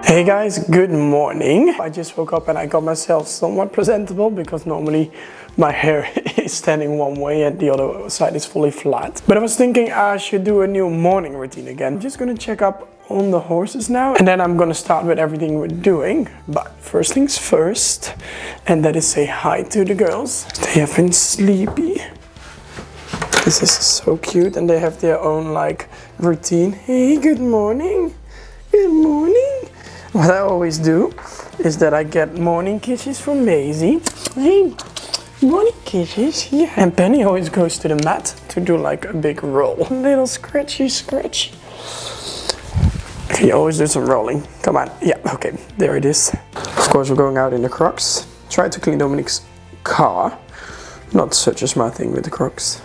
Hey guys, good morning. I just woke up and I got myself somewhat presentable because normally my hair is standing one way and the other side is fully flat. But I was thinking I should do a new morning routine again. I'm just gonna check up on the horses now and then I'm gonna start with everything we're doing. But first things first, and that is say hi to the girls. They have been sleepy. This is so cute and they have their own like routine. Hey, good morning. Good morning. What I always do is that I get morning kisses from Maisie. Hey, morning kisses, yeah. And Penny always goes to the mat to do like a big roll. Little scratchy. He always does some rolling. Come on, yeah, okay, there it is. Of course, we're going out in the Crocs. Try to clean Dominic's car. Not such a smart thing with the Crocs.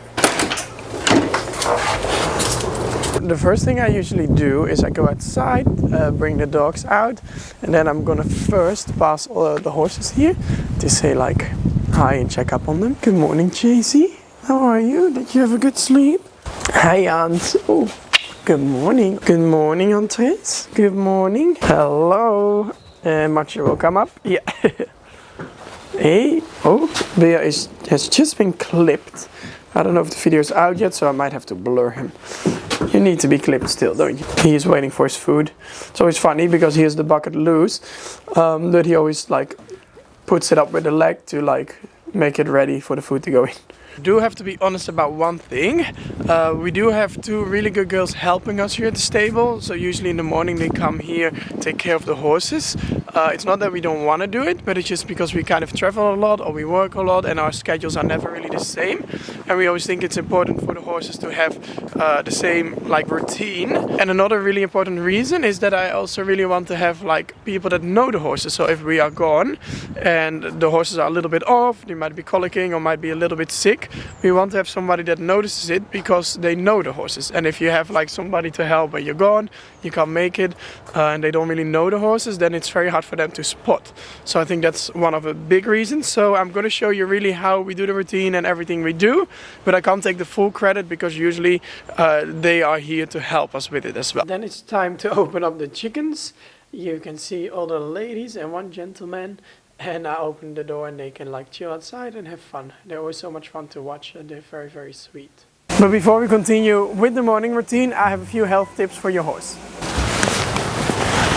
The first thing I usually do is I go outside, bring the dogs out, and then I'm gonna first pass all the horses here to say like hi and check up on them. Good morning, Chasey. How are you? Did you have a good sleep? Hi, Aunt. Oh, good morning. Good morning, Andres. Good morning. Hello. Matje will come up. Yeah. Hey. Oh, Bea has just been clipped. I don't know if the video is out yet, so I might have to blur him. You need to be clipped still, don't you? He is waiting for his food. It's always funny because he has the bucket loose, but he always like puts it up with the leg to like make it ready for the food to go in. I do have to be honest about one thing. We do have two really good girls helping us here at the stable. So usually in the morning they come here, take care of the horses. It's not that we don't want to do it, but it's just because we kind of travel a lot or we work a lot and our schedules are never really the same. And we always think it's important for the horses to have the same like routine. And another really important reason is that I also really want to have like people that know the horses. So if we are gone and the horses are a little bit off, they might be colicking or might be a little bit sick, we want to have somebody that notices it because they know the horses. And if you have like somebody to help but you're gone, you can't make it, and they don't really know the horses, then it's very hard for them to spot. So I think that's one of the big reasons. So I'm going to show you really how we do the routine and everything we do, but I can't take the full credit because usually they are here to help us with it as well. Then it's time to open up the chickens. You can see all the ladies and one gentleman. And I open the door and they can like chill outside and have fun. They're always so much fun to watch and they're very, very sweet. But before we continue with the morning routine, I have a few health tips for your horse.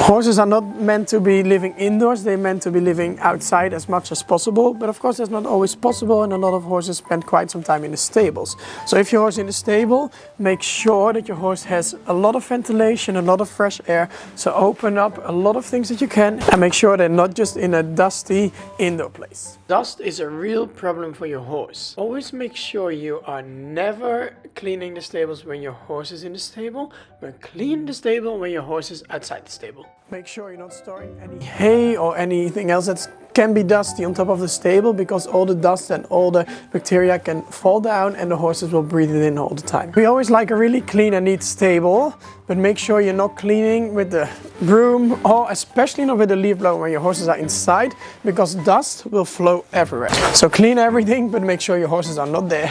Horses are not meant to be living indoors, they're meant to be living outside as much as possible. But of course that's not always possible and a lot of horses spend quite some time in the stables. So if your horse is in the stable, make sure that your horse has a lot of ventilation, a lot of fresh air. So open up a lot of things that you can and make sure they're not just in a dusty indoor place. Dust is a real problem for your horse. Always make sure you are never cleaning the stables when your horse is in the stable, but clean the stable when your horse is outside the stable. Make sure you're not storing any hay or anything else that can be dusty on top of the stable because all the dust and all the bacteria can fall down and the horses will breathe it in all the time. We always like a really clean and neat stable, but make sure you're not cleaning with the broom or especially not with the leaf blower when your horses are inside because dust will flow everywhere. So clean everything, but make sure your horses are not there.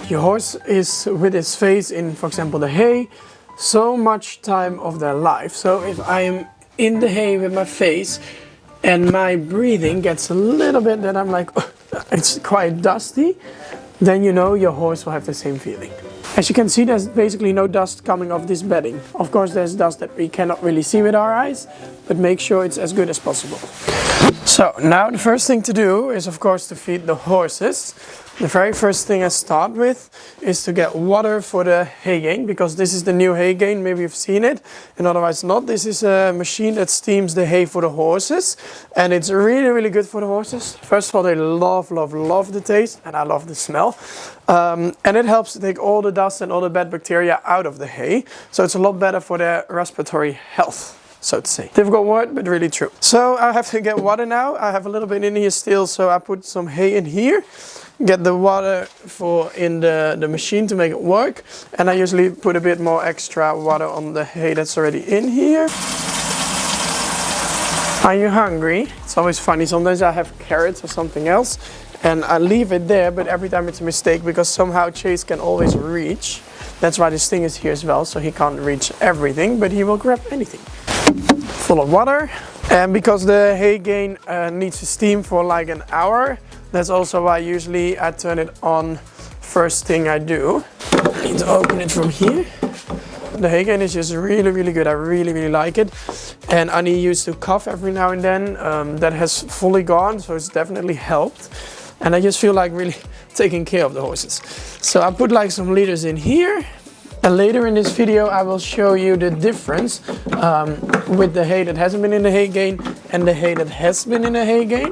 Your horse is with his face in, for example, the hay, so much time of their life. So if I am in the hay with my face and my breathing gets a little bit that I'm like, oh, it's quite dusty, then you know your horse will have the same feeling. As you can see, there's basically no dust coming off this bedding. Of course, there's dust that we cannot really see with our eyes, but make sure it's as good as possible. So now the first thing to do is of course to feed the horses. The very first thing I start with is to get water for the hay gain, because this is the new hay gain, maybe you've seen it, and otherwise not. This is a machine that steams the hay for the horses, and it's really, really good for the horses. First of all, they love the taste, and I love the smell. And it helps to take all the dust and all the bad bacteria out of the hay, so it's a lot better for their respiratory health, so to say. Difficult word, but really true. So I have to get water now. I have a little bit in here still, so I put some hay in here. Get the water in the machine to make it work, and I usually put a bit more extra water on the hay that's already in here. Are you hungry? It's always funny, sometimes I have carrots or something else and I leave it there, but every time it's a mistake because somehow Chase can always reach. That's why this thing is here as well, so he can't reach everything, but he will grab anything. full of water. And because the hay gain needs to steam for like an hour, that's also why usually I turn it on first thing I do. I need to open it from here. The hay gain is just really good. I really like it. And Annie used to cough every now and then. That has fully gone, so it's definitely helped. And I just feel like really taking care of the horses. So I put like some liters in here. And later in this video I will show you the difference with the hay that hasn't been in the hay gain and the hay that has been in the hay gain.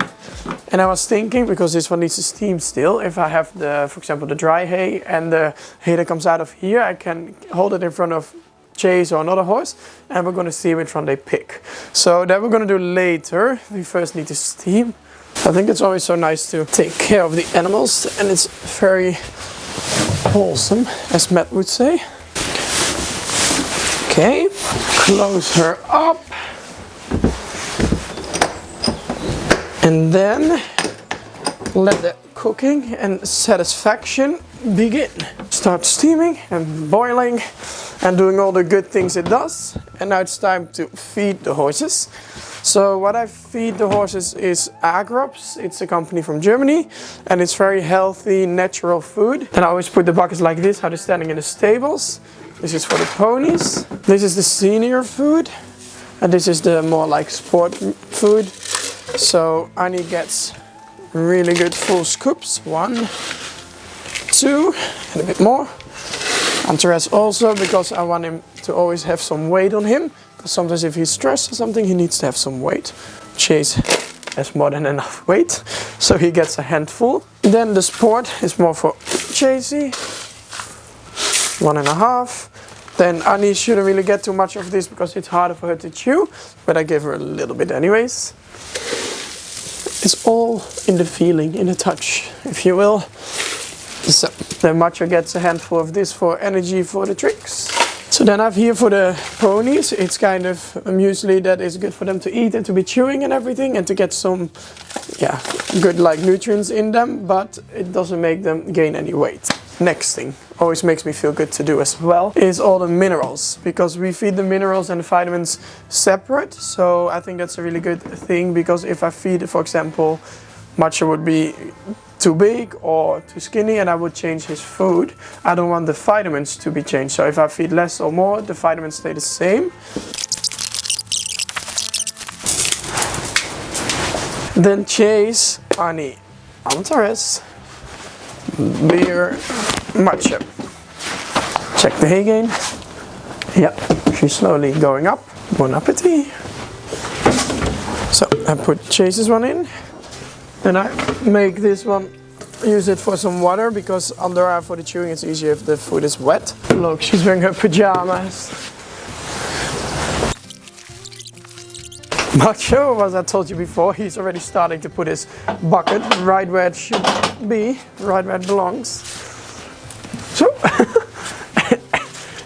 And I was thinking, because this one needs to steam still, if I have the, for example, the dry hay and the hay that comes out of here, I can hold it in front of Chase or another horse, and we're going to steam it from the pick. So that we're going to do later. We first need to steam. I think it's always so nice to take care of the animals, and it's very wholesome, as Matt would say. Okay, close her up. And then let the cooking and satisfaction begin. Start steaming and boiling and doing all the good things it does. And now it's time to feed the horses. So what I feed the horses is Agrops. It's a company from Germany and it's very healthy, natural food. And I always put the buckets like this, how they're standing in the stables. This is for the ponies. This is the senior food. And this is the more like sport food. So Annie gets really good full scoops. 1, 2, and a bit more. Andres also, because I want him to always have some weight on him. Because sometimes if he's stressed or something, he needs to have some weight. Chase has more than enough weight, so he gets a handful. Then the sport is more for Chasey. 1.5. Then Annie shouldn't really get too much of this because it's harder for her to chew, but I give her a little bit anyways. It's all in the feeling, in the touch, if you will. So the macho gets a handful of this for energy for the tricks. So then I have here for the ponies, it's kind of a muesli that is good for them to eat and to be chewing and everything and to get some good like nutrients in them, but it doesn't make them gain any weight. Next thing, always makes me feel good to do as well, is all the minerals, because we feed the minerals and the vitamins separate. So I think that's a really good thing, because if I feed, for example, Macho would be too big or too skinny and I would change his food, I don't want the vitamins to be changed. So if I feed less or more, the vitamins stay the same. Then Chase, Annie, Antares, Beer, Macho. Check the hay gain. Yeah, she's slowly going up. Bon appetit. So I put Chase's one in. Then I make this one, use it for some water, because under for the chewing it's easier if the food is wet. Look, she's wearing her pajamas. Macho, as I told you before, he's already starting to put his bucket right where it should be, right where it belongs. So,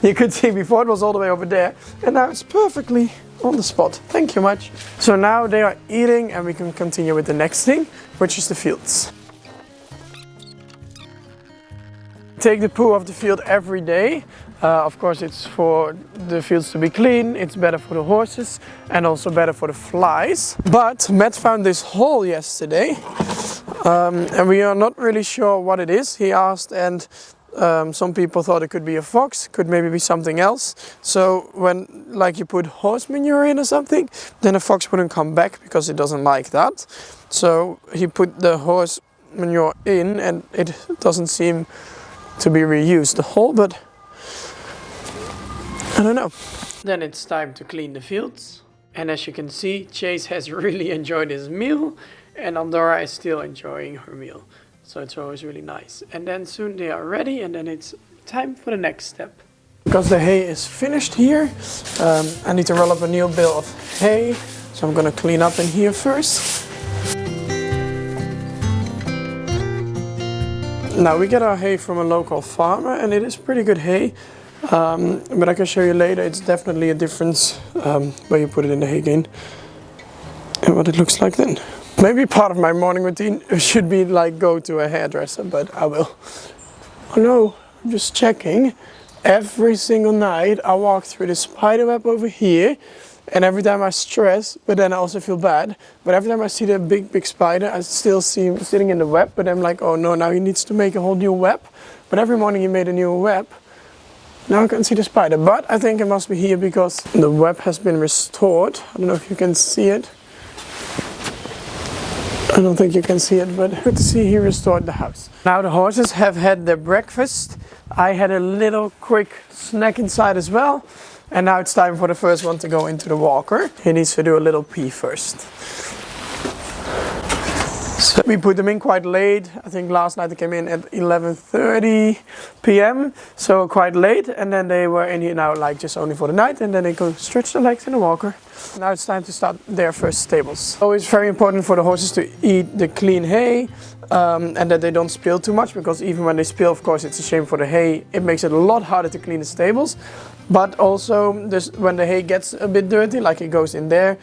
you could see before it was all the way over there, and now it's perfectly on the spot. Thank you much. So now they are eating and we can continue with the next thing, which is the fields. Take the poo off the field every day. Of course, it's for the fields to be clean, it's better for the horses and also better for the flies. But Matt found this hole yesterday and we are not really sure what it is. He asked, and some people thought it could be a fox, could maybe be something else. So when like you put horse manure in or something, then a fox wouldn't come back because it doesn't like that. So he put the horse manure in and it doesn't seem to be reused, the hole, but I don't know. Then it's time to clean the fields. And as you can see, Chase has really enjoyed his meal and Andorra is still enjoying her meal. So it's always really nice. And then soon they are ready and then it's time for the next step. Because the hay is finished here, I need to roll up a new bale of hay. So I'm gonna clean up in here first. Now we get our hay from a local farmer and it is pretty good hay. But I can show you later, it's definitely a difference where you put it in the hay gain and what it looks like then. Maybe part of my morning routine should be like go to a hairdresser, but I will. Oh no, I'm just checking. Every single night I walk through the spider web over here And every time I stress, but then I also feel bad. But every time I see the big spider, I still see him sitting in the web. But I'm like, oh no, now he needs to make a whole new web. But every morning he made a new web. Now I can see the spider. But I think it must be here because the web has been restored. I don't know if you can see it. I don't think you can see it, but good to see he restored the house. Now the horses have had their breakfast. I had a little quick snack inside as well. And now it's time for the first one to go into the walker. He needs to do a little pee first. So we put them in quite late. I think last night they came in at 11:30 p.m. So quite late. And then they were in here now like just only for the night. And then they go stretch their legs in the walker. Now it's time to start their first stables. Always very important for the horses to eat the clean hay. And that they don't spill too much, because even when they spill, of course, it's a shame for the hay. It makes it a lot harder to clean the stables. But also, when the hay gets a bit dirty, like it goes in there,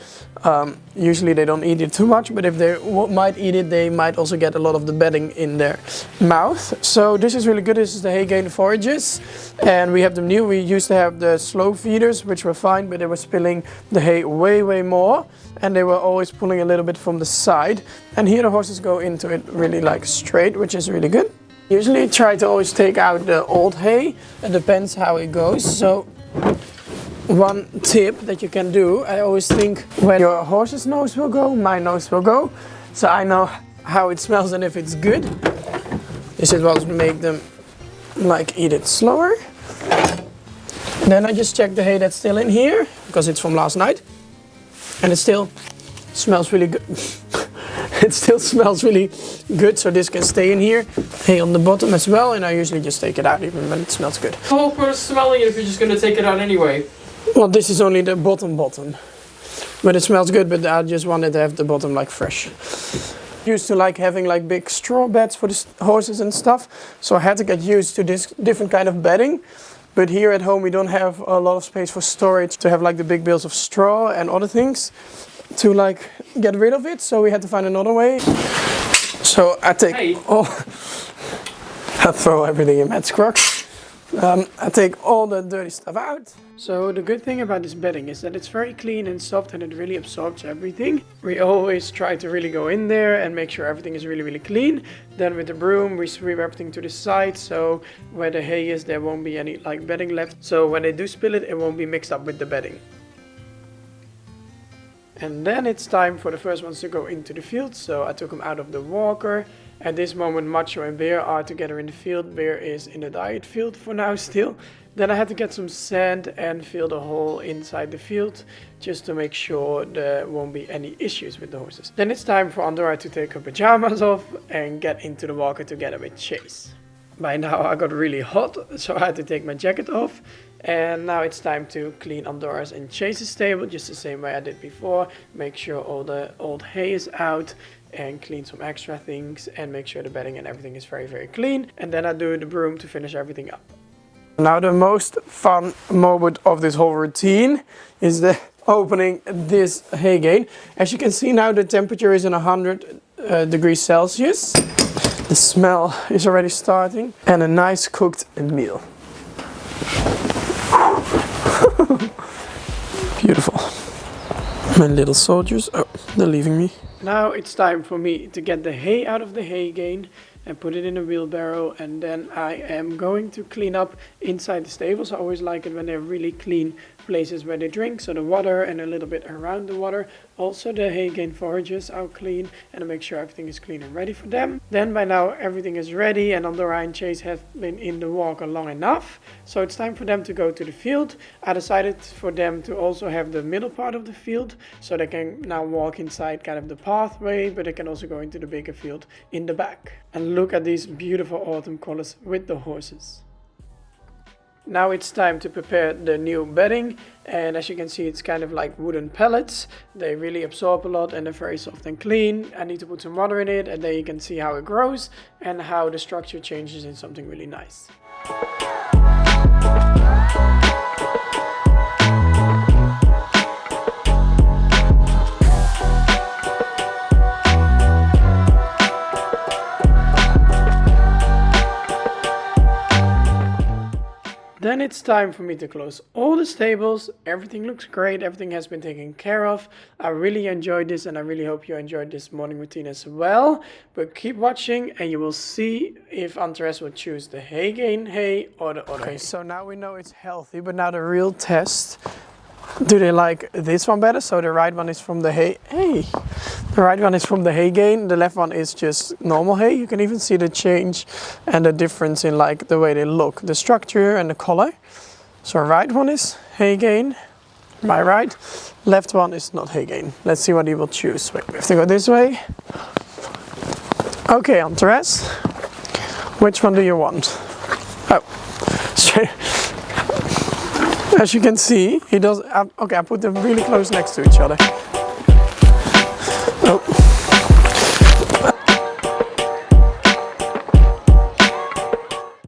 usually they don't eat it too much. But if they might eat it, they might also get a lot of the bedding in their mouth. So this is really good. This is the hay gain forages. And we have them new. We used to have the slow feeders, which were fine, but they were spilling the hay way more. And they were always pulling a little bit from the side. And here the horses go into it really like straight, which is really good. Usually try to always take out the old hay. It depends how it goes. So one tip that you can do, I always think when your horse's nose will go, my nose will go. So I know how it smells and if it's good. This is what make them like eat it slower. Then I just check the hay that's still in here, because it's from last night. And it still smells really good. It still smells really good, so this can stay in here. Hay on the bottom as well, and I usually just take it out even when it smells good. The whole point of smelling it if you're just going to take it out anyway. Well, this is only the bottom. But it smells good, but I just wanted to have the bottom like fresh. Used to like having like big straw beds for the horses and stuff, so I had to get used to this different kind of bedding. But here at home we don't have a lot of space for storage to have like the big bales of straw and other things to like get rid of it, so we had to find another way. So I take I throw everything in Matt's crock. I take all the dirty stuff out. So the good thing about this bedding is that it's very clean and soft and it really absorbs everything. We always try to really go in there and make sure everything is really clean. Then with the broom we sweep everything to the side, so where the hay is there won't be any like bedding left. So when they do spill it, it won't be mixed up with the bedding. And then it's time for the first ones to go into the field. So I took them out of the walker. At this moment Macho and Bear are together in the field. Bear is in the diet field for now still. Then I had to get some sand and fill the hole inside the field, just to make sure there won't be any issues with the horses. Then it's time for Andorra to take her pajamas off and get into the walker together with Chase. By now I got really hot, so I had to take my jacket off. And now it's time to clean Andorra's and Chase's stable, just the same way I did before. Make sure all the old hay is out and clean some extra things and make sure the bedding and everything is very clean. And then I do the broom to finish everything up. Now the most fun moment of this whole routine is the opening this hay gain. As you can see now the temperature is in 100 degrees Celsius. The smell is already starting, and a nice cooked meal. Beautiful. My little soldiers, oh, they're leaving me. Now it's time for me to get the hay out of the hay gain and put it in a wheelbarrow, and then I am going to clean up inside the stables. I always like it when they're really clean places where they drink, so the water and a little bit around the water. Also the hay gain forages I'll clean and make sure everything is clean and ready for them. Then by now everything is ready and Andorra and Chase have been in the walker long enough, so it's time for them to go to the field. I decided for them to also have the middle part of the field, so they can now walk inside kind of the pathway, but they can also go into the bigger field in the back. And look at these beautiful autumn colors with the horses. Now it's time to prepare the new bedding, and as you can see it's kind of like wooden pellets. They really absorb a lot and they're very soft and clean. I need to put some water in it, and then you can see how it grows and how the structure changes in something really nice. then it's time for me to close all the stables. Everything looks great. Everything has been taken care of. I really enjoyed this, and I really hope you enjoyed this morning routine as well. But keep watching and you will see if Antares will choose the hay gain hay or the other hay. So now we know it's healthy, but now the real test. Do they like this one better? So the right one is from the hay. The right one is from the hay gain. The left one is just normal hay. You can even see the change and the difference in like the way they look, the structure and the color. So right one is hay gain, my right. Left one is not hay gain. Let's see what he will choose. Wait, we have to go this way. Okay, Antares, which one do you want? Oh, straight. As you can see, he does. Okay, I put them really close next to each other.